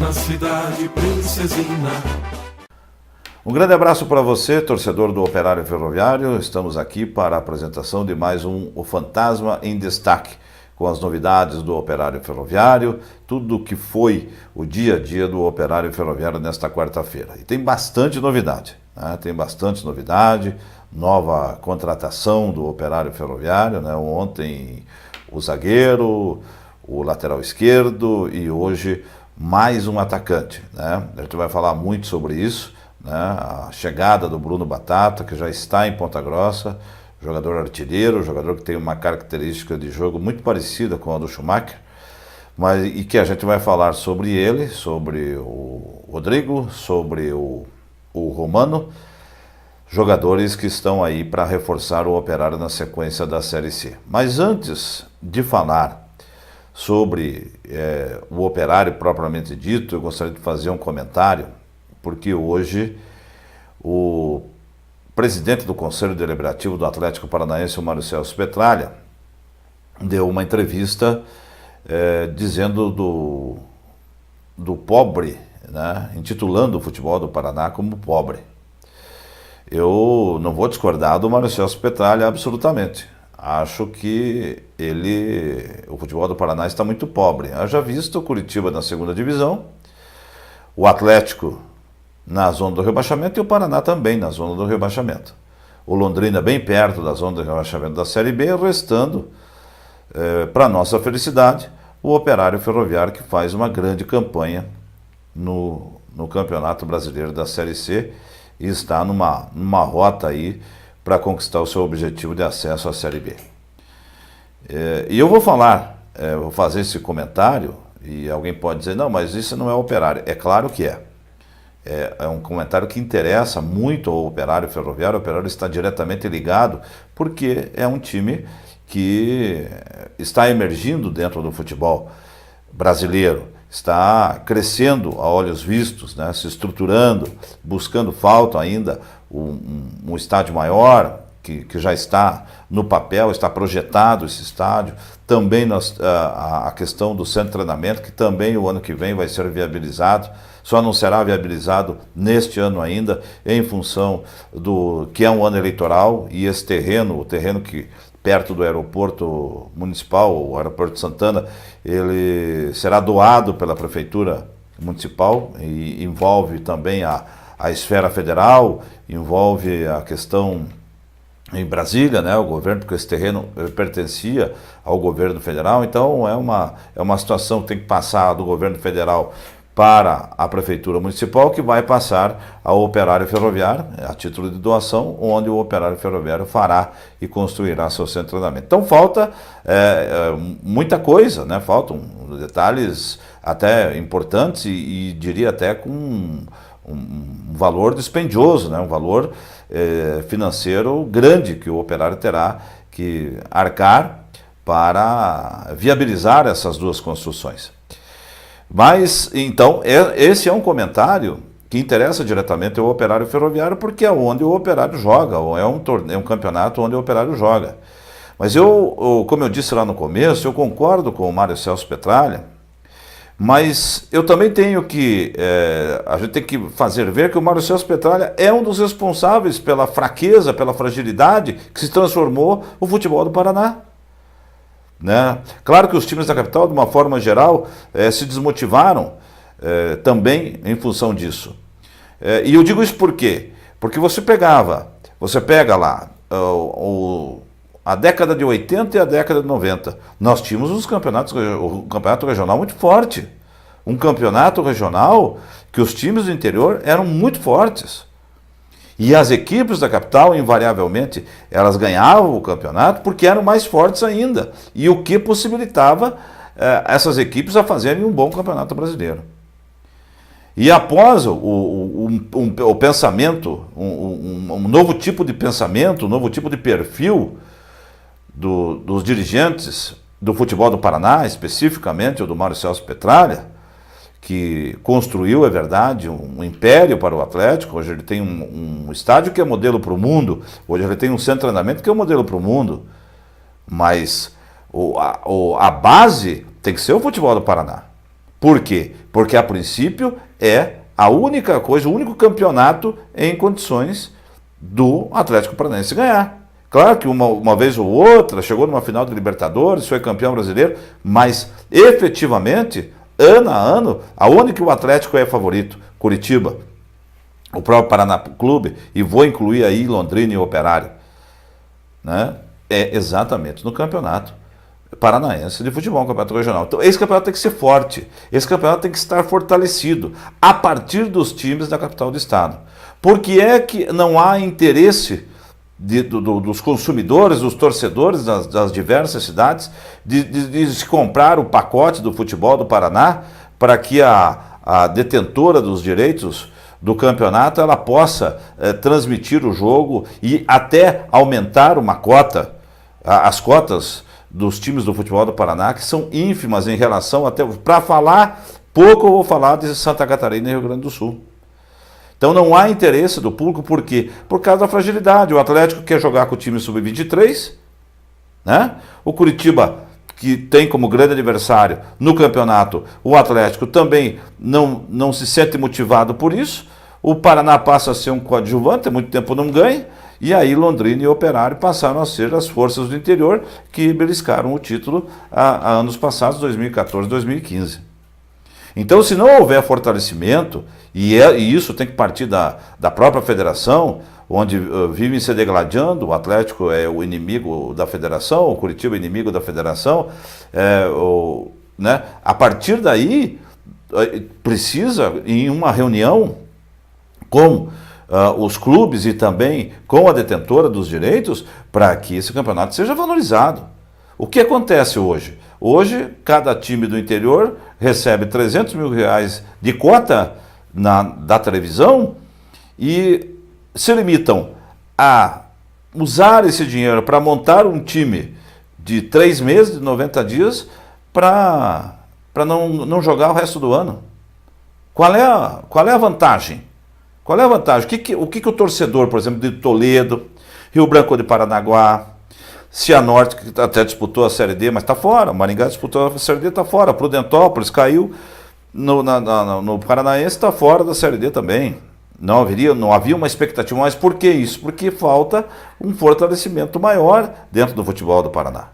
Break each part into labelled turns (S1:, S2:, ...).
S1: na cidade princesina.
S2: Um grande abraço para você, torcedor do Operário Ferroviário. Estamos aqui para a apresentação de mais um O Fantasma em Destaque, com as novidades do Operário Ferroviário, tudo o que foi o dia a dia do Operário Ferroviário nesta quarta-feira. E tem bastante novidade, né? Tem bastante novidade, nova contratação do Operário Ferroviário, né? Ontem o zagueiro, o lateral esquerdo e hoje mais um atacante, né? A gente vai falar muito sobre isso, né? A chegada do Bruno Batata, que já está em Ponta Grossa, jogador artilheiro, jogador que tem uma característica de jogo muito parecida com a do Schumacher, e que a gente vai falar sobre ele, sobre o Rodrigo, sobre o Romano, jogadores que estão aí para reforçar o Operário na sequência da Série C. Mas antes de falar sobre o Operário propriamente dito, eu gostaria de fazer um comentário, porque hoje o presidente do Conselho Deliberativo do Atlético Paranaense, o Mário Celso Petralha, deu uma entrevista dizendo do pobre, né, intitulando o futebol do Paraná como pobre. Eu não vou discordar do Mário Celso Petralha absolutamente. Acho que o futebol do Paraná está muito pobre. Haja visto o Curitiba na segunda divisão, o Atlético na zona do rebaixamento e o Paraná também na zona do rebaixamento. O Londrina bem perto da zona do rebaixamento da Série B, restando, para nossa felicidade, o Operário Ferroviário, que faz uma grande campanha no Campeonato Brasileiro da Série C e está numa rota aí para conquistar o seu objetivo de acesso à Série B. E eu vou vou fazer esse comentário, e alguém pode dizer, não, mas isso não é Operário. É claro que é. É um comentário que interessa muito ao Operário Ferroviário. O Operário está diretamente ligado porque é um time que está emergindo dentro do futebol brasileiro, está crescendo a olhos vistos, né? Se estruturando, buscando falta ainda um estádio maior, que já está no papel, está projetado esse estádio. Também a questão do centro de treinamento, que também o ano que vem vai ser viabilizado, só não será viabilizado neste ano ainda, em função do que é um ano eleitoral, e esse terreno, o terreno que perto do aeroporto municipal, o aeroporto de Santana, ele será doado pela prefeitura municipal e envolve também a esfera federal, envolve a questão em Brasília, né, o governo, porque esse terreno pertencia ao governo federal. Então é uma situação que tem que passar do governo federal para a prefeitura municipal, que vai passar ao Operário Ferroviário, a título de doação, onde o Operário Ferroviário fará e construirá seu centro de treinamento. Então falta muita coisa, né? Faltam detalhes até importantes e diria até com um valor dispendioso, né? Um valor financeiro grande que o Operário terá que arcar para viabilizar essas duas construções. Mas, então, esse é um comentário que interessa diretamente ao Operário Ferroviário, porque é onde o Operário joga, ou é um campeonato onde o Operário joga. Mas como eu disse lá no começo, eu concordo com o Mário Celso Petralha, mas eu também a gente tem que fazer ver que o Mário Celso Petralha é um dos responsáveis pela fraqueza, pela fragilidade que se transformou o futebol do Paraná. Né? Claro que os times da capital, de uma forma geral, se desmotivaram também em função disso. E eu digo isso por quê? Porque você pega lá a década de 80 e a década de 90, nós tínhamos o campeonato regional muito forte. Um campeonato regional que os times do interior eram muito fortes. E as equipes da capital, invariavelmente, elas ganhavam o campeonato porque eram mais fortes ainda. E o que possibilitava essas equipes a fazerem um bom campeonato brasileiro. E após o pensamento, um novo tipo de pensamento, um novo tipo de perfil dos dirigentes do futebol do Paraná, especificamente o do Mário Celso Petralha, que construiu, é verdade, um império para o Atlético. Hoje ele tem um estádio que é modelo para o mundo, hoje ele tem um centro de treinamento que é modelo para o mundo, mas a base tem que ser o futebol do Paraná. Por quê? Porque a princípio é a única coisa, o único campeonato em condições do Atlético Paranaense ganhar. Claro que uma vez ou outra chegou numa final de Libertadores, foi campeão brasileiro, mas efetivamente, ano a ano, aonde que o Atlético é favorito? Curitiba, o próprio Paraná Clube, e vou incluir aí Londrina e Operário, né? É exatamente no campeonato paranaense de futebol, um campeonato regional. Então esse campeonato tem que ser forte, esse campeonato tem que estar fortalecido a partir dos times da capital do estado. Por que é que não há interesse dos consumidores, dos torcedores das diversas cidades, de se comprar o pacote do futebol do Paraná para que a detentora dos direitos do campeonato ela possa transmitir o jogo e até aumentar uma cota, as cotas dos times do futebol do Paraná, que são ínfimas em relação até... Para falar pouco, eu vou falar de Santa Catarina e Rio Grande do Sul. Então não há interesse do público, por quê? Por causa da fragilidade. O Atlético quer jogar com o time sub-23, né? O Curitiba, que tem como grande adversário no campeonato, o Atlético também não se sente motivado por isso. O Paraná passa a ser um coadjuvante, há muito tempo não ganha, e aí Londrina e Operário passaram a ser as forças do interior que beliscaram o título há anos passados, 2014, 2015. Então, se não houver fortalecimento, e isso tem que partir da própria federação, onde vivem se degladiando, o Atlético é o inimigo da federação, o Curitiba é inimigo da federação, né? A partir daí, precisa, em uma reunião com os clubes e também com a detentora dos direitos, para que esse campeonato seja valorizado. O que acontece hoje? Hoje, cada time do interior recebe R$300 mil de cota da televisão e se limitam a usar esse dinheiro para montar um time de 3 meses, de 90 dias, para não jogar o resto do ano. Qual é a vantagem? Qual é a vantagem? O que o torcedor, por exemplo, de Toledo, Rio Branco de Paranaguá, Cianorte, que até disputou a Série D, mas está fora. Maringá disputou a Série D, está fora. Prudentópolis caiu no Paranaense, está fora da Série D também. Não havia uma expectativa. Mas por que isso? Porque falta um fortalecimento maior dentro do futebol do Paraná,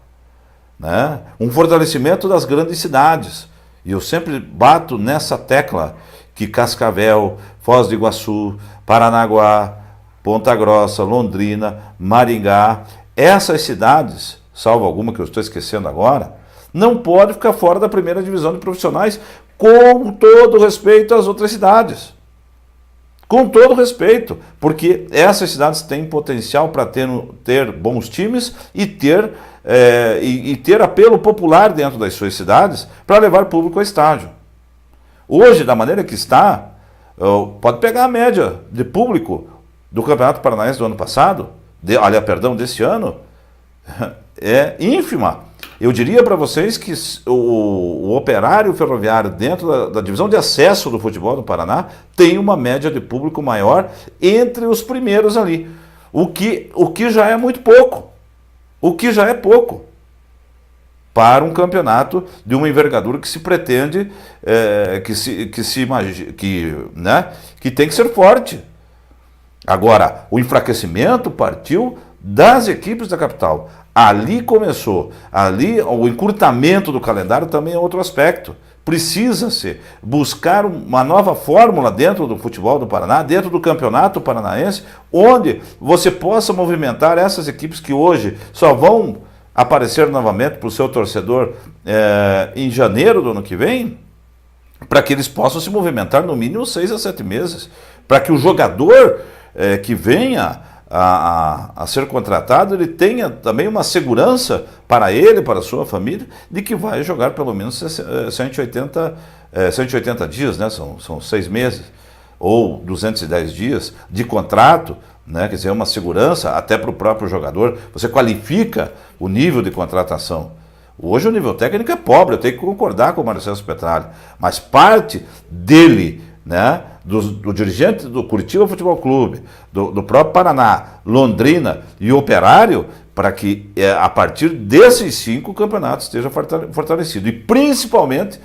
S2: né? Um fortalecimento das grandes cidades. E eu sempre bato nessa tecla que Cascavel, Foz do Iguaçu, Paranaguá, Ponta Grossa, Londrina, Maringá, essas cidades, salvo alguma que eu estou esquecendo agora, não podem ficar fora da primeira divisão de profissionais, com todo respeito às outras cidades. Com todo respeito, porque essas cidades têm potencial para ter bons times e ter apelo popular dentro das suas cidades para levar público ao estádio. Hoje, da maneira que está, pode pegar a média de público do Campeonato Paranaense do ano passado, desse ano, é ínfima. Eu diria para vocês que o Operário Ferroviário, dentro da divisão de acesso do futebol do Paraná, tem uma média de público maior entre os primeiros ali. O que já é muito pouco. O que já é pouco para um campeonato de uma envergadura que se pretende, que tem que ser forte. Agora, o enfraquecimento partiu das equipes da capital. Ali começou. Ali, o encurtamento do calendário também é outro aspecto. Precisa-se buscar uma nova fórmula dentro do futebol do Paraná, dentro do campeonato paranaense, onde você possa movimentar essas equipes que hoje só vão aparecer novamente para o seu torcedor em janeiro do ano que vem, para que eles possam se movimentar no mínimo 6 a 7 meses, para que o jogador que venha a ser contratado, ele tenha também uma segurança para ele, para a sua família, de que vai jogar pelo menos 180 dias, né? São 6 meses, ou 210 dias de contrato, né? Quer dizer, uma segurança até para o próprio jogador. Você qualifica o nível de contratação. Hoje o nível técnico é pobre, eu tenho que concordar com o Marcelo Petralha, mas parte dele, né, do dirigente do Curitiba Futebol Clube, do próprio Paraná, Londrina e Operário, para que a partir desses 5 campeonatos esteja fortalecido. E principalmente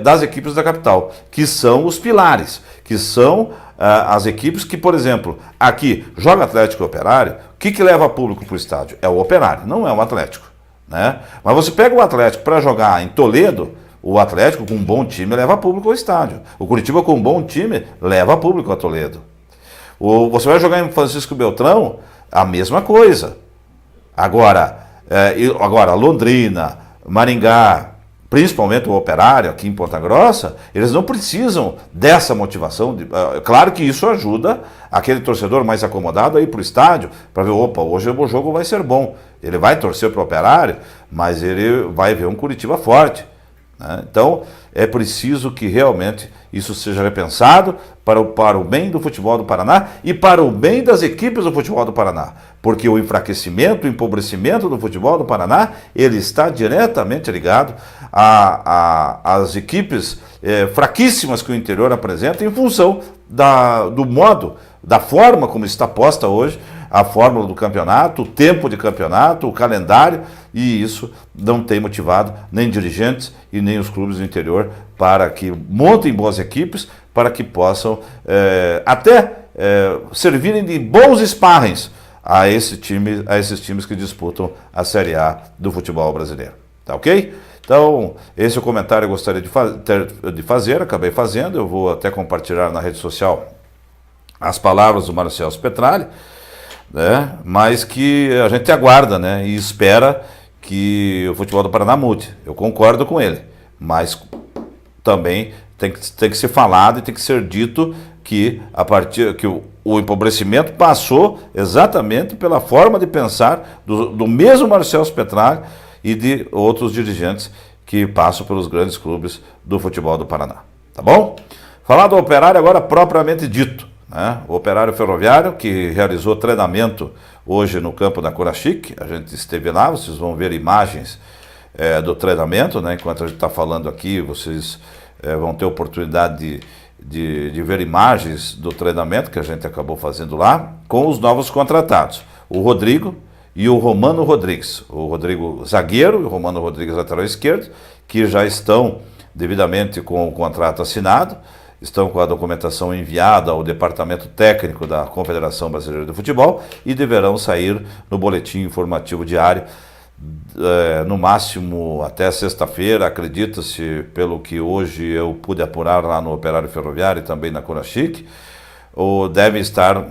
S2: das equipes da capital, que são os pilares, que são as equipes que, por exemplo, aqui joga Atlético e Operário. O que leva público para o estádio? É o Operário, não é o Atlético, né? Mas você pega o Atlético para jogar em Toledo, o Atlético com um bom time leva público ao estádio. O Curitiba com um bom time leva público a Toledo. Você vai jogar em Francisco Beltrão, a mesma coisa. Agora Londrina, Maringá, principalmente o Operário aqui em Ponta Grossa, eles não precisam dessa motivação. Claro que isso ajuda aquele torcedor mais acomodado a ir para o estádio, para ver, opa, hoje o jogo vai ser bom. Ele vai torcer para o Operário, mas ele vai ver um Curitiba forte, né? Então, é preciso que realmente isso seja repensado para o bem do futebol do Paraná e para o bem das equipes do futebol do Paraná. Porque o enfraquecimento, o empobrecimento do futebol do Paraná, ele está diretamente ligado às equipes fraquíssimas que o interior apresenta em função do modo, da forma como está posta hoje a fórmula do campeonato, o tempo de campeonato, o calendário, e isso não tem motivado nem dirigentes e nem os clubes do interior para que montem boas equipes, para que possam servirem de bons sparrings a esses times que disputam a Série A do futebol brasileiro. Tá ok? Então, esse é o comentário que eu gostaria de fazer, acabei fazendo. Eu vou até compartilhar na rede social as palavras do Marcelo Petralli, né? Mas que a gente aguarda, né? E espera que o futebol do Paraná mude. Eu concordo com ele, mas também tem que ser falado e tem que ser dito que o empobrecimento passou exatamente pela forma de pensar do mesmo Marcelo Petralli e de outros dirigentes que passam pelos grandes clubes do futebol do Paraná. Tá bom? Falar do Operário agora propriamente dito, né? O Operário Ferroviário, que realizou treinamento hoje no campo da Curachique. A gente esteve lá, vocês vão ver imagens do treinamento, né? Enquanto a gente está falando aqui, vocês vão ter oportunidade de ver imagens do treinamento que a gente acabou fazendo lá, com os novos contratados, o Rodrigo e o Romano Rodrigues. O Rodrigo zagueiro e o Romano Rodrigues lateral esquerdo, que já estão devidamente com o contrato assinado, estão com a documentação enviada ao Departamento Técnico da Confederação Brasileira de Futebol e deverão sair no boletim informativo diário, no máximo até sexta-feira. Acredita-se, pelo que hoje eu pude apurar lá no Operário Ferroviário e também na Curachique, ou deve estar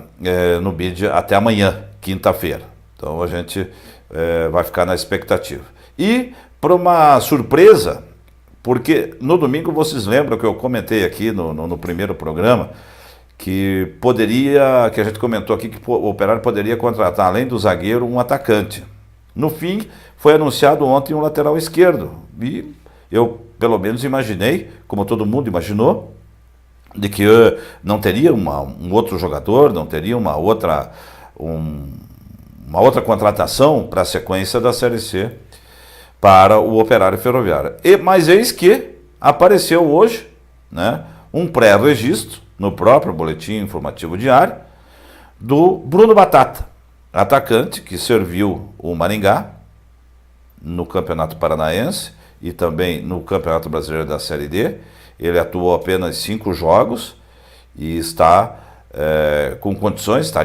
S2: no BID até amanhã, quinta-feira. Então a gente vai ficar na expectativa. E, para uma surpresa, porque no domingo vocês lembram que eu comentei aqui no primeiro programa que a gente comentou aqui que o Operário poderia contratar, além do zagueiro, um atacante. No fim, foi anunciado ontem um lateral esquerdo. E eu, pelo menos, imaginei, como todo mundo imaginou, de que não teria um outro jogador, não teria uma outra contratação para a sequência da Série C para o Operário Ferroviário. Mas eis que apareceu hoje, né, um pré-registro no próprio boletim informativo diário do Bruno Batata, atacante que serviu o Maringá no Campeonato Paranaense e também no Campeonato Brasileiro da Série D. Ele atuou apenas 5 jogos e estaria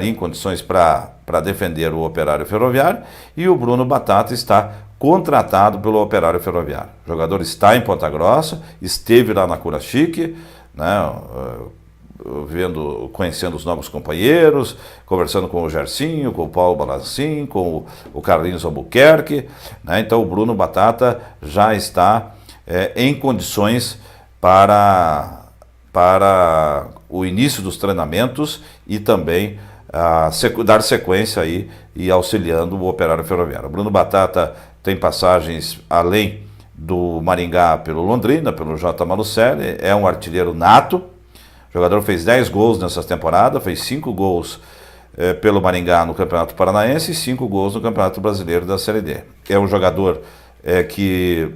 S2: em condições para defender o Operário Ferroviário, e o Bruno Batata está contratado pelo Operário Ferroviário. O jogador está em Ponta Grossa, esteve lá na Curachique, né, conhecendo os novos companheiros, conversando com o Gersinho, com o Paulo Balancin, com o Carlinhos Albuquerque, né? Então o Bruno Batata já está em condições para o início dos treinamentos e também dar sequência aí e auxiliando o Operário Ferroviário. O Bruno Batata tem passagens além do Maringá pelo Londrina, pelo J. Malucelli, é um artilheiro nato. O jogador fez 10 gols nessa temporada, fez 5 gols pelo Maringá no Campeonato Paranaense e 5 gols no Campeonato Brasileiro da Série D. É um jogador que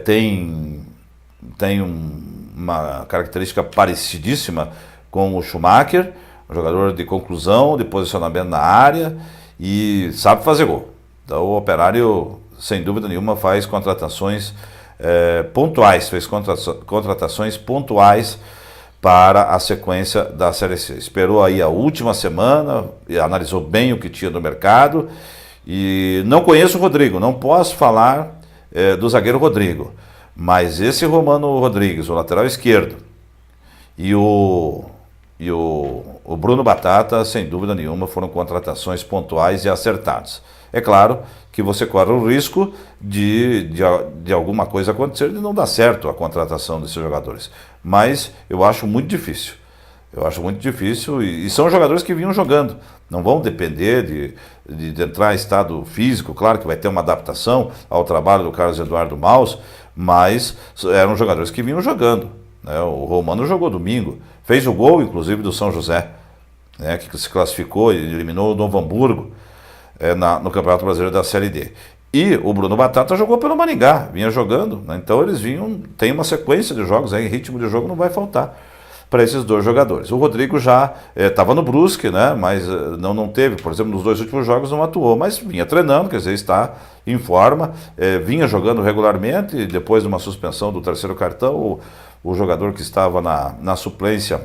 S2: tem uma característica parecidíssima com o Schumacher, um jogador de conclusão, de posicionamento na área e sabe fazer gol. Então o Operário, sem dúvida nenhuma, faz contratações pontuais, fez contratações pontuais para a sequência da Série C. Esperou aí a última semana, e analisou bem o que tinha no mercado, e não conheço o Rodrigo, não posso falar do zagueiro Rodrigo, mas esse Romano Rodrigues, o lateral esquerdo, e o Bruno Batata, sem dúvida nenhuma, foram contratações pontuais e acertadas. É claro que você corre o risco de alguma coisa acontecer e não dar certo a contratação desses jogadores. Mas eu acho muito difícil. Eu acho muito difícil e são jogadores que vinham jogando. Não vão depender de entrar em estado físico. Claro que vai ter uma adaptação ao trabalho do Carlos Eduardo Maus, mas eram jogadores que vinham jogando. O Romano jogou domingo, fez o gol, inclusive, do São José, que se classificou e eliminou o Novo Hamburgo no Campeonato Brasileiro da Série D. E o Bruno Batata jogou pelo Maringá, vinha jogando, então eles tem uma sequência de jogos, ritmo de jogo não vai faltar para esses dois jogadores. O Rodrigo já estava no Brusque, mas não teve, por exemplo, nos 2 últimos jogos não atuou, mas vinha treinando, quer dizer, está em forma, vinha jogando regularmente, e depois de uma suspensão do 3º cartão, o jogador que estava na suplência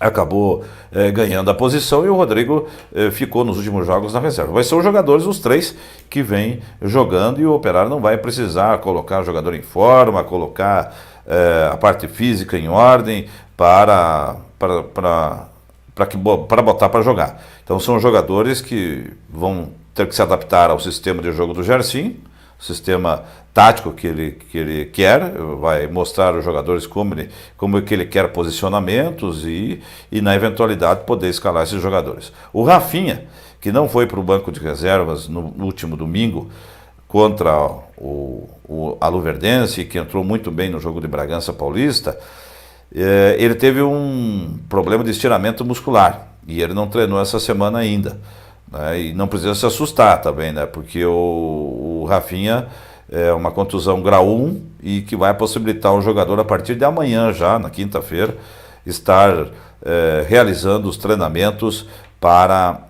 S2: acabou ganhando a posição e o Rodrigo ficou nos últimos jogos na reserva. Vai ser os jogadores, os 3, que vêm jogando, e o Operário não vai precisar colocar o jogador em forma, colocar a parte física em ordem para botar para jogar. Então são jogadores que vão ter que se adaptar ao sistema de jogo do Gersim, sistema tático que ele quer, vai mostrar aos jogadores como que ele quer posicionamentos e na eventualidade poder escalar esses jogadores. O Rafinha, que não foi para o banco de reservas no último domingo contra a Luverdense, que entrou muito bem no jogo de Bragança Paulista, ele teve um problema de estiramento muscular e ele não treinou essa semana ainda. E não precisa se assustar também, porque o Rafinha é uma contusão grau 1 e que vai possibilitar o jogador, a partir de amanhã, já na quinta-feira, estar realizando os treinamentos para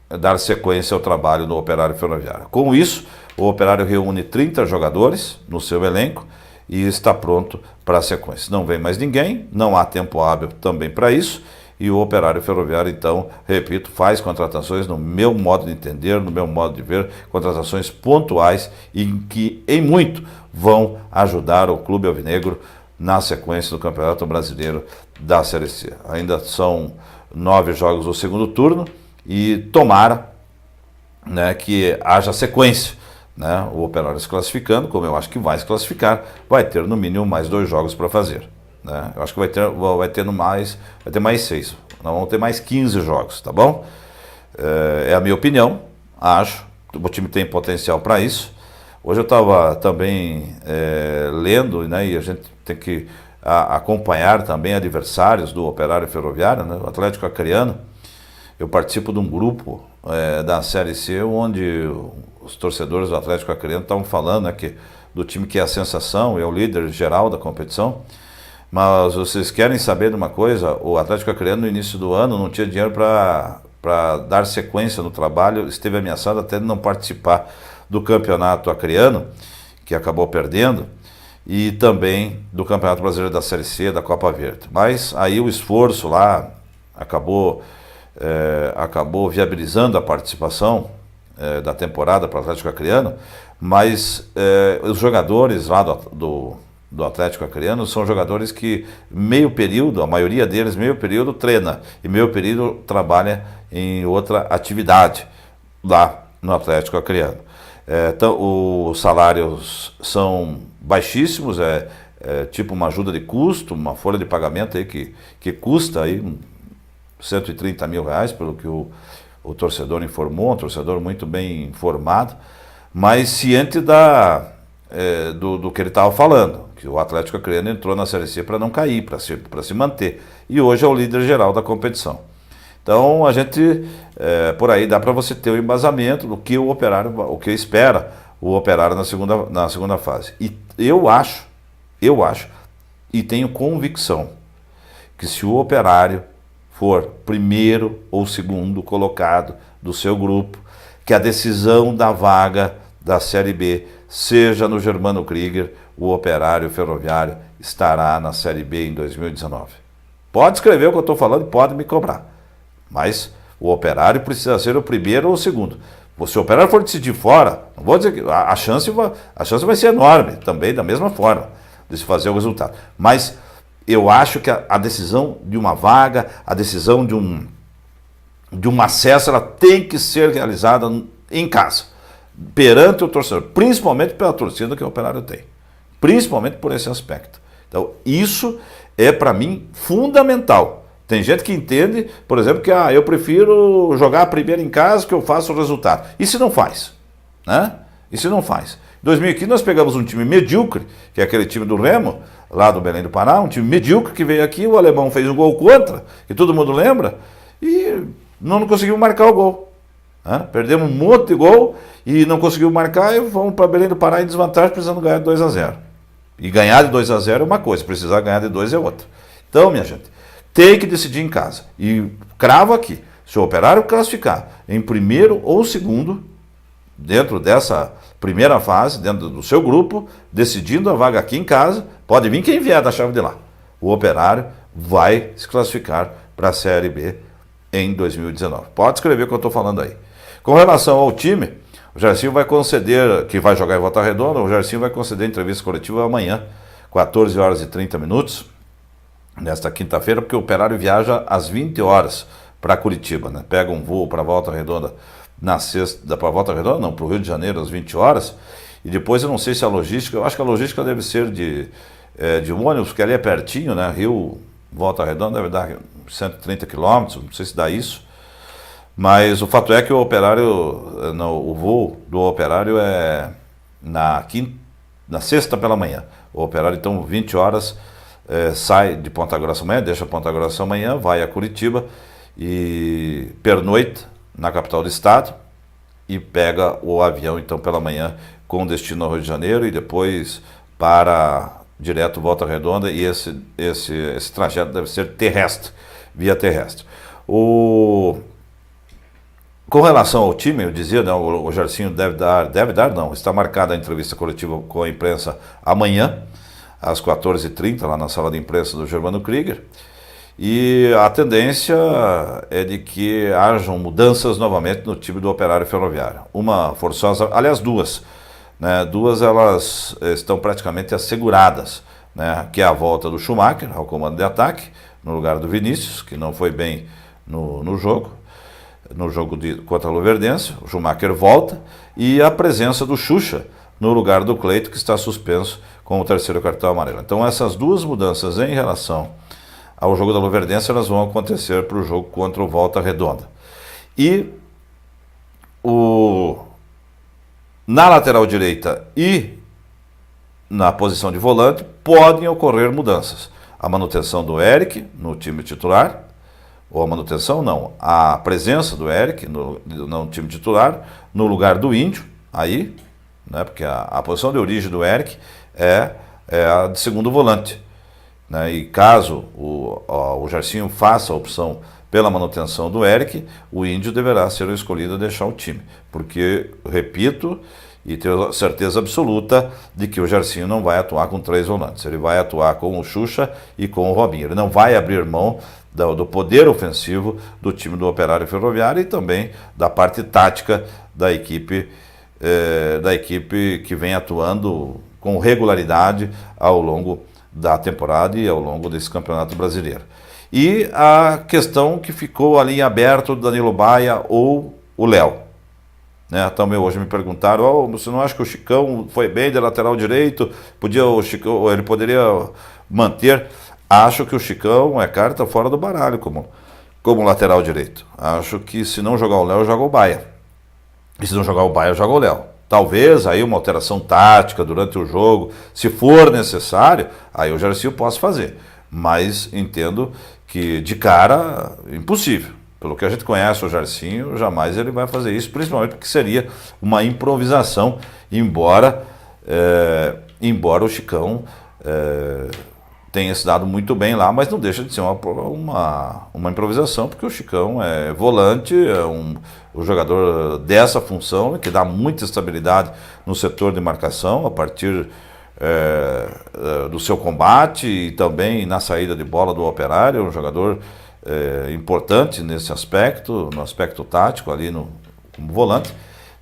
S2: dar sequência ao trabalho no Operário Ferroviário. Com isso, o Operário reúne 30 jogadores no seu elenco e está pronto para a sequência. Não vem mais ninguém, não há tempo hábil também para isso. E o Operário Ferroviário, então, repito, faz contratações, no meu modo de entender, no meu modo de ver, contratações pontuais e que, em muito, vão ajudar o Clube Alvinegro na sequência do Campeonato Brasileiro da Série C. Ainda são 9 jogos do segundo turno e tomara que haja sequência. O Operário se classificando, como eu acho que vai se classificar, vai ter no mínimo mais 2 jogos para fazer. Eu acho que vai ter mais 6. Nós vamos ter mais 15 jogos, tá bom? É a minha opinião, acho. O time tem potencial para isso. Hoje eu estava também lendo, e a gente tem que acompanhar também adversários do Operário Ferroviário, o Atlético Acreano. Eu participo de um grupo da Série C, onde os torcedores do Atlético Acreano estavam falando do time que é a sensação, é o líder geral da competição. Mas vocês querem saber de uma coisa? O Atlético Acreano, no início do ano, não tinha dinheiro para dar sequência no trabalho, esteve ameaçado até de não participar do campeonato acreano, que acabou perdendo, e também do Campeonato Brasileiro da Série C, da Copa Verde. Mas aí o esforço lá acabou viabilizando a participação da temporada para o Atlético Acreano, mas os jogadores lá do Atlético Acreano são jogadores que meio período, a maioria deles meio período treina e meio período trabalha em outra atividade lá no Atlético Acreano. Então, os salários são baixíssimos, tipo uma ajuda de custo, uma folha de pagamento aí que custa aí 130 mil reais, pelo que o torcedor informou, um torcedor muito bem informado, mas ciente do que ele estava falando, que o Atlético Acreano entrou na Série C para não cair, para se manter, e hoje é o líder geral da competição. Então a gente, por aí dá para você ter o embasamento do que o que espera o Operário na segunda fase. E eu acho, e tenho convicção, que se o Operário for primeiro ou segundo colocado do seu grupo, que a decisão da vaga da Série B seja no Germano Krieger, o Operário Ferroviário estará na Série B em 2019. Pode escrever o que eu estou falando, pode me cobrar. Mas o Operário precisa ser o primeiro ou o segundo. Se o Operário for decidir fora, não vou dizer que a chance vai ser enorme, também da mesma forma, de se fazer o resultado. Mas eu acho que a decisão de uma vaga, a decisão de um acesso, ela tem que ser realizada em casa, perante o torcedor, principalmente pela torcida que o Operário tem, principalmente por esse aspecto. Então, isso é, para mim, fundamental. Tem gente que entende, por exemplo, que eu prefiro jogar primeiro em casa que eu faço o resultado. E se não faz? Né? E se não faz? Em 2015 nós pegamos um time medíocre, que é aquele time do Remo, lá do Belém do Pará, um time medíocre que veio aqui, o alemão fez um gol contra, que todo mundo lembra, e não conseguimos marcar o gol. Né? Perdemos um monte de gol e não conseguimos marcar, e vamos para Belém do Pará em desvantagem, precisando ganhar de 2-0. E ganhar de 2-0 é uma coisa, precisar ganhar de 2 é outra. Então, minha gente, tem que decidir em casa. E cravo aqui, se o Operário classificar em primeiro ou segundo, dentro dessa primeira fase, dentro do seu grupo, decidindo a vaga aqui em casa, pode vir quem vier da chave de lá. O Operário vai se classificar para a Série B em 2019. Pode escrever o que eu estou falando aí. Com relação ao time, o Gersinho vai conceder, que vai jogar em Volta Redonda, o Gersinho vai conceder entrevista coletiva amanhã, 14 horas e 30 minutos, nesta quinta-feira, porque o Operário viaja às 20 horas para Curitiba, né? Pega um voo para Volta Redonda na sexta, para Volta Redonda não, para o Rio de Janeiro às 20 horas, e depois eu não sei se a logística, eu acho que a logística deve ser de ônibus, porque ali é pertinho, né? Rio, Volta Redonda deve dar 130 quilômetros, não sei se dá isso, mas o fato é que o Operário, o voo do Operário é na sexta pela manhã. O Operário, então, 20 horas, sai de Ponta Grossa amanhã, deixa Ponta Grossa amanhã, vai a Curitiba e pernoita na capital do estado e pega o avião, então, pela manhã, com destino ao Rio de Janeiro e depois para direto Volta Redonda, e esse trajeto deve ser terrestre, via terrestre. Com relação ao time, eu dizia, né, o Gersinho está marcada a entrevista coletiva com a imprensa amanhã, às 14h30, lá na sala de imprensa do Germano Krieger, e a tendência é de que hajam mudanças novamente no time do Operário Ferroviário. Uma forçosa, aliás duas, né, duas elas estão praticamente asseguradas, né, que é a volta do Schumacher ao comando de ataque, no lugar do Vinícius, que não foi bem no jogo contra a Luverdense. O Schumacher volta, e a presença do Xuxa no lugar do Cleito, que está suspenso com o terceiro cartão amarelo. Então essas duas mudanças em relação ao jogo da Luverdense, elas vão acontecer para o jogo contra o Volta Redonda. E na lateral direita e na posição de volante podem ocorrer mudanças. A manutenção do Eric no time titular, ou a manutenção não, a presença do Eric no time titular, no lugar do Índio, aí, né, porque a posição de origem do Eric é a de segundo volante. Né, e caso o Gersinho faça a opção pela manutenção do Eric, o Índio deverá ser o escolhido a deixar o time. Porque, repito, e tenho certeza absoluta de que o Gersinho não vai atuar com 3 volantes. Ele vai atuar com o Xuxa e com o Robinho. Ele não vai abrir mão do poder ofensivo do time do Operário Ferroviário e também da parte tática da equipe que vem atuando com regularidade ao longo da temporada e ao longo desse Campeonato Brasileiro. E a questão que ficou ali em aberto, Danilo Baia ou o Léo. Né? Também hoje me perguntaram, você não acha que o Chicão foi bem de lateral direito? Ele poderia manter? Acho que o Chicão é carta fora do baralho como lateral direito. Acho que se não jogar o Léo, joga o Baia. E se não jogar o Baia, joga o Léo. Talvez aí uma alteração tática durante o jogo, se for necessário, aí o Gersinho possa fazer. Mas entendo que de cara, impossível. Pelo que a gente conhece o Gersinho, jamais ele vai fazer isso, principalmente porque seria uma improvisação, embora o Chicão tenha se dado muito bem lá, mas não deixa de ser uma improvisação, porque o Chicão é volante, é um jogador dessa função, que dá muita estabilidade no setor de marcação, a partir do seu combate e também na saída de bola do Operário. É um jogador importante nesse aspecto, no aspecto tático ali como volante.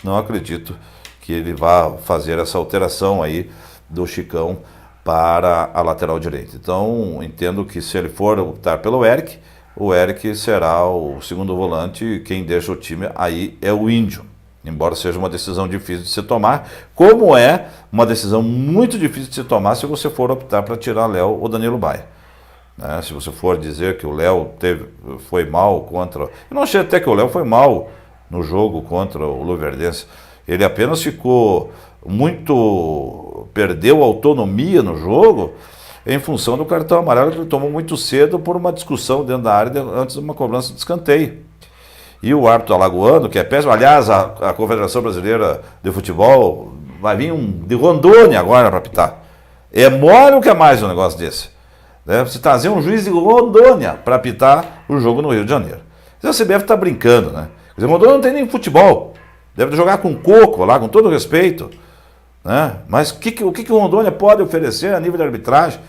S2: Não acredito que ele vá fazer essa alteração aí do Chicão para a lateral direita. Então, entendo que se ele for optar pelo Eric, o Eric será o segundo volante, quem deixa o time aí é o Índio. Embora seja uma decisão difícil de se tomar, como é uma decisão muito difícil de se tomar se você for optar para tirar Léo ou Danilo Baia. Se você for dizer que o Léo foi mal contra... Eu não achei até que o Léo foi mal no jogo contra o Luverdense. Ele apenas ficou perdeu autonomia no jogo em função do cartão amarelo que ele tomou muito cedo por uma discussão dentro da área antes de uma cobrança de escanteio. E o árbitro alagoano, que é péssimo, aliás, a Confederação Brasileira de Futebol vai vir de Rondônia agora para apitar. É mole o que é mais um negócio desse. Você trazer um juiz de Rondônia para apitar o jogo no Rio de Janeiro. A CBF está brincando, né? Quer dizer, Rondônia não tem nem futebol. Deve jogar com coco lá, com todo respeito. Mas o que o Rondônia pode oferecer a nível de arbitragem?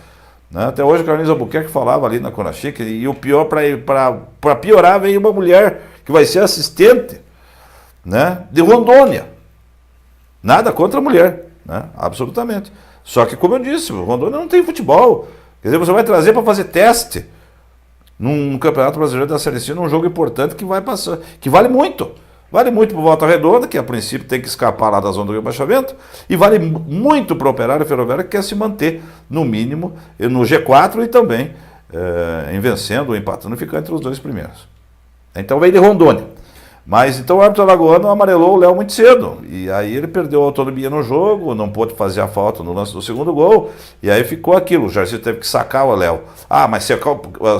S2: Até hoje o Carlinhos Albuquerque falava ali na Conachique, e o pior, para piorar, veio uma mulher que vai ser assistente de Rondônia. Nada contra a mulher, absolutamente. Só que, como eu disse, o Rondônia não tem futebol. Quer dizer, você vai trazer para fazer teste num Campeonato Brasileiro da Série C, num jogo importante que vai passar, que vale muito. Vale muito para o Volta Redonda, que a princípio tem que escapar lá da zona do rebaixamento, e vale muito para o Operário Ferroviário, que quer se manter, no mínimo, no G4 e também em vencendo ou empatando e ficar entre os dois primeiros. Então veio de Rondônia. Mas então o árbitro alagoano amarelou o Léo muito cedo, e aí ele perdeu a autonomia no jogo, não pôde fazer a falta no lance do segundo gol, e aí ficou aquilo, o Jarci teve que sacar o Léo. Mas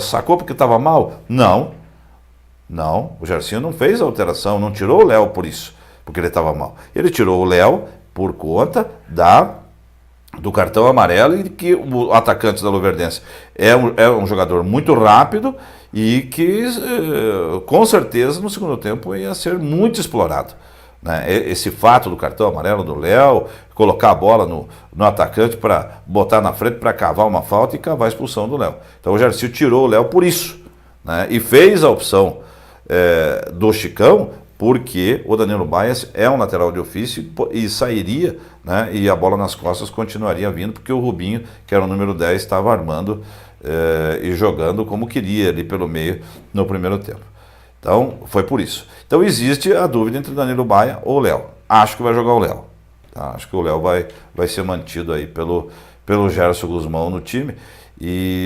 S2: sacou porque estava mal? Não, o Jarcinho não fez a alteração, não tirou o Léo por isso, porque ele estava mal. Ele tirou o Léo por conta do cartão amarelo, e que o atacante da Luverdense é um jogador muito rápido e que com certeza no segundo tempo ia ser muito explorado. Esse fato do cartão amarelo do Léo, colocar a bola no atacante para botar na frente para cavar uma falta e cavar a expulsão do Léo. Então o Jarcinho tirou o Léo por isso, e fez a opção do Chicão, porque o Danilo Baia é um lateral de ofício e sairia, e a bola nas costas continuaria vindo, porque o Rubinho, que era o número 10, estava armando e jogando como queria ali pelo meio no primeiro tempo. Então, foi por isso. Então, existe a dúvida entre Danilo Baia ou Léo. Acho que vai jogar o Léo. Acho que o Léo vai ser mantido aí pelo Gerson Guzmão no time.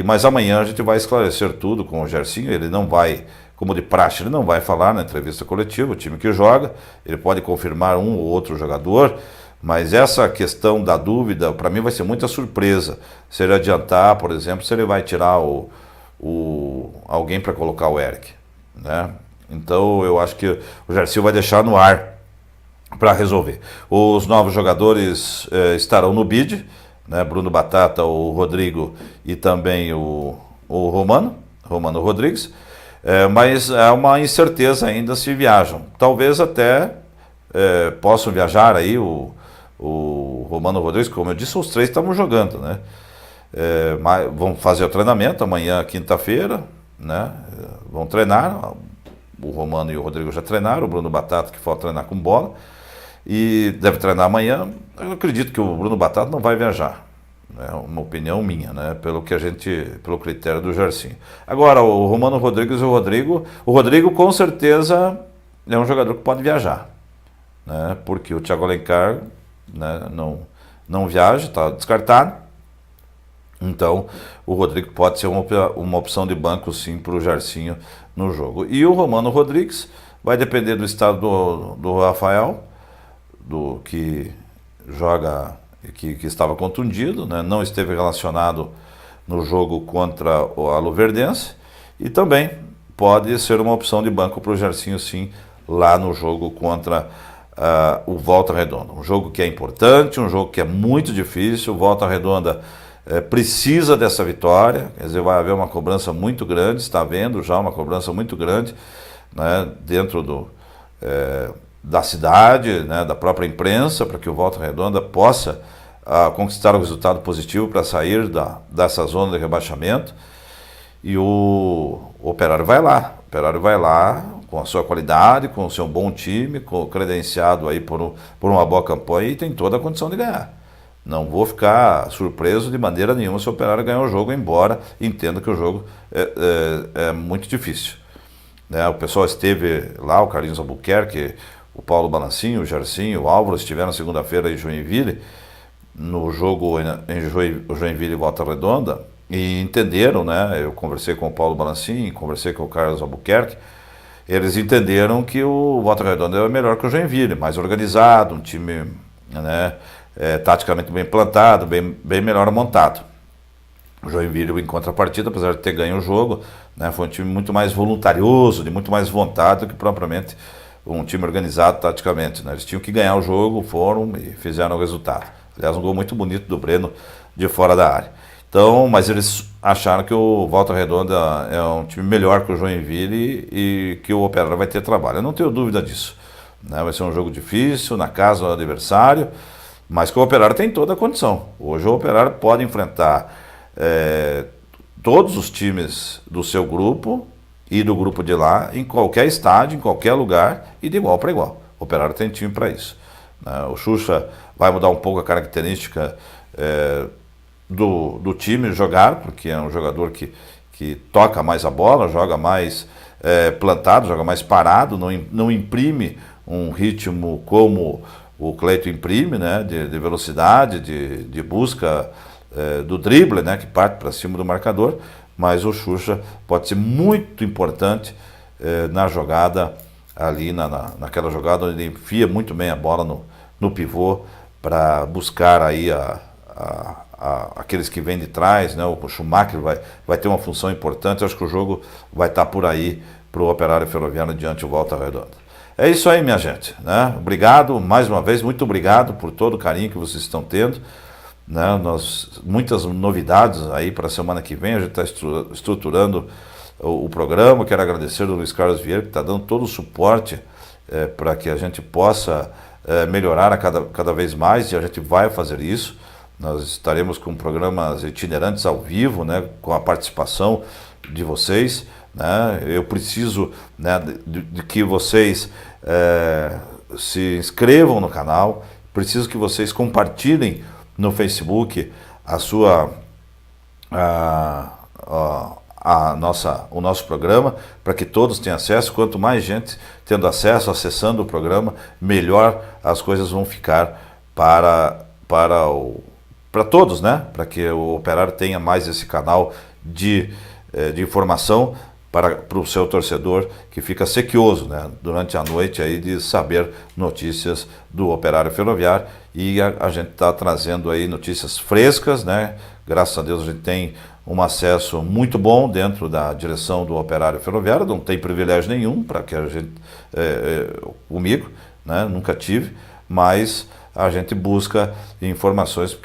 S2: Mas amanhã a gente vai esclarecer tudo com o Gersinho. Ele não vai, como de praxe, ele não vai falar na entrevista coletiva, o time que joga. Ele pode confirmar um ou outro jogador, mas essa questão da dúvida, para mim, vai ser muita surpresa. Se ele adiantar, por exemplo, se ele vai tirar alguém para colocar o Eric. Então, eu acho que o Gersinho vai deixar no ar para resolver. Os novos jogadores estarão no bid, Bruno Batata, o Rodrigo e também o Romano Rodrigues, mas há uma incerteza ainda se viajam. Talvez até possam viajar aí o Romano Rodrigues, como eu disse, os três estavam jogando, vão fazer o treinamento amanhã, quinta-feira, vão treinar. O Romano e o Rodrigo já treinaram, o Bruno Batata que falta treinar com bola, e deve treinar amanhã. Eu acredito que o Bruno Batata não vai viajar, é uma opinião minha, pelo critério do Gersinho. Agora, o Romano Rodrigues e o Rodrigo com certeza é um jogador que pode viajar, porque o Thiago Alencar não viaja, está descartado. Então, o Rodrigo pode ser uma opção de banco, sim, para o Gersinho no jogo. E o Romano Rodrigues vai depender do estado do Rafael, que joga, que estava contundido, não esteve relacionado no jogo contra a Luverdense, e também pode ser uma opção de banco para o Gersinho, sim, lá no jogo contra o Volta Redonda. Um jogo que é importante, um jogo que é muito difícil. O Volta Redonda precisa dessa vitória, quer dizer, vai haver uma cobrança muito grande, está havendo já uma cobrança muito grande, né, dentro da cidade, né, da própria imprensa, para que o Volta Redonda possa conquistar o resultado positivo para sair dessa zona de rebaixamento. E o Operário vai lá com a sua qualidade, com o seu bom time, credenciado aí por uma boa campanha, e tem toda a condição de ganhar. Não vou ficar surpreso de maneira nenhuma se o Operário ganhar o jogo, embora entenda que o jogo é muito difícil. Né? O pessoal esteve lá, o Carlinhos Albuquerque, o Paulo Balancinho, o Gersinho, o Álvaro estiveram segunda-feira em Joinville, no jogo em Joinville e Volta Redonda, e entenderam, né? Eu conversei com o Paulo Balancinho, conversei com o Carlos Albuquerque, eles entenderam que o Volta Redonda é melhor que o Joinville, mais organizado, um time, né, taticamente bem plantado, bem melhor montado. O Joinville, em contrapartida, apesar de ter ganho o jogo, né, foi um time muito mais voluntarioso, de muito mais vontade do que propriamente um time organizado taticamente. Né? Eles tinham que ganhar o jogo, foram e fizeram o resultado. Aliás, um gol muito bonito do Breno de fora da área. Então, mas eles acharam que o Volta Redonda é um time melhor que o Joinville e que o Operário vai ter trabalho. Eu não tenho dúvida disso. Né? Vai ser um jogo difícil, na casa do adversário, mas que o Operário tem toda a condição. Hoje o Operário pode enfrentar todos os times do seu grupo e do grupo de lá, em qualquer estádio, em qualquer lugar, e de igual para igual. O Operário tem time para isso. O Xuxa vai mudar um pouco a característica do time jogar, porque é um jogador que toca mais a bola, joga mais plantado, joga mais parado, não imprime um ritmo como o Cleiton imprime, né, de velocidade, de busca do drible, né, que parte para cima do marcador, mas o Xuxa pode ser muito importante na jogada ali, naquela jogada onde ele enfia muito bem a bola no pivô para buscar aí aqueles que vêm de trás, né? O Schumacher vai ter uma função importante. Eu acho que o jogo vai estar por aí para o Operário Ferroviário diante do Volta Redonda. É isso aí, minha gente, né? Obrigado mais uma vez, muito obrigado por todo o carinho que vocês estão tendo, né? Muitas novidades aí para a semana que vem. A gente está estruturando o programa. Quero agradecer ao Luiz Carlos Vieira, que está dando todo o suporte para que a gente possa melhorar cada vez mais, e a gente vai fazer isso. Nós estaremos com programas itinerantes ao vivo, né, com a participação de vocês. Né? Eu preciso, né, de que vocês se inscrevam no canal, preciso que vocês compartilhem no Facebook o nosso programa, para que todos tenham acesso. Quanto mais gente tendo acesso, acessando o programa, melhor as coisas vão ficar para todos, né? Para que o Operário tenha mais esse canal de informação para o seu torcedor, que fica sequioso, né, durante a noite aí, de saber notícias do Operário Ferroviário. E a gente está trazendo aí notícias frescas, né? Graças a Deus a gente tem um acesso muito bom dentro da direção do Operário Ferroviário. Não tem privilégio nenhum para que a gente comigo, né? Nunca tive, mas a gente busca informações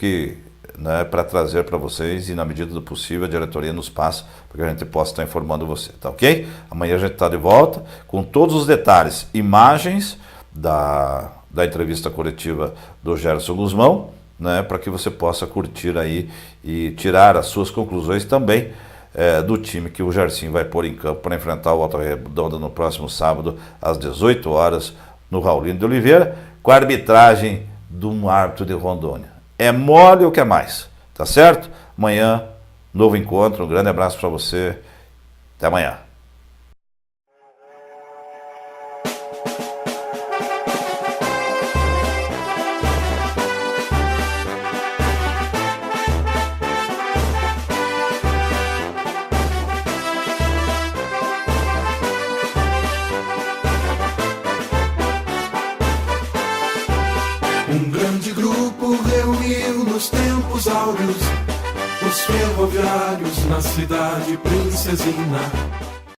S2: para trazer para vocês, e na medida do possível a diretoria nos passa para que a gente possa estar informando você, tá ok? Amanhã a gente está de volta com todos os detalhes, imagens da entrevista coletiva do Gerson Guzmão, né, para que você possa curtir aí e tirar as suas conclusões também do time que o Gersinho vai pôr em campo para enfrentar o Volta Redonda no próximo sábado, às 18 horas, no Raulino de Oliveira, com a arbitragem de um árbitro de Rondônia. É mole ou quer mais? Tá certo? Amanhã, novo encontro. Um grande abraço para você. Até amanhã.
S1: Um grande grupo reuniu nos tempos áureos os ferroviários na cidade princesina.